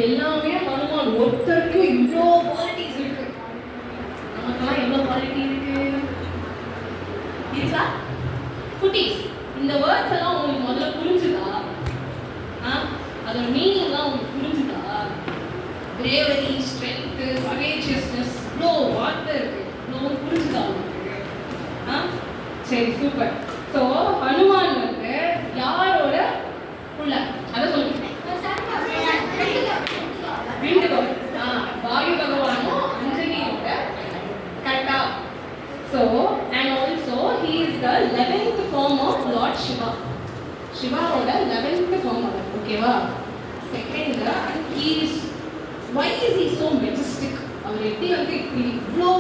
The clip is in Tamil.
எல்லாமே ஹனுமான் ஒருத்தருக்கு இவ்வளோ குவாலிட்டிஸ் இருக்கு. நமக்கெல்லாம் எவ்வளோ குவாலிட்டி இருக்கு இருக்கா குட்டீஸ்? இந்த வேர்ட்ஸ் எல்லாம் உங்களுக்கு முதல்ல புரிஞ்சுதா? அதோட மீனிங்லாம் உங்களுக்கு புரிஞ்சுதா? பிரேவரி, ஸ்ட்ரென்த், கரேஜியஸ்னஸ், இவ்வளோ வார்த்தை இருக்கு. இவ்வளோ புரிஞ்சுதா உங்களுக்கு? சரி, சூப்பர். ஸோ ஹனுமான் வந்து யாரோட புள்ள? அதை சொல்லுங்க. வாயு பகவானும் அஞ்சலியோட கட்டா. So and also he is the 11th form of lord Shiva. சிவாவோட 11th ஃபார்ம் அவர். ஓகேவா? Second, he is why is he so majestic? அவர் எப்படி வந்து இப்படி இவ்வளோ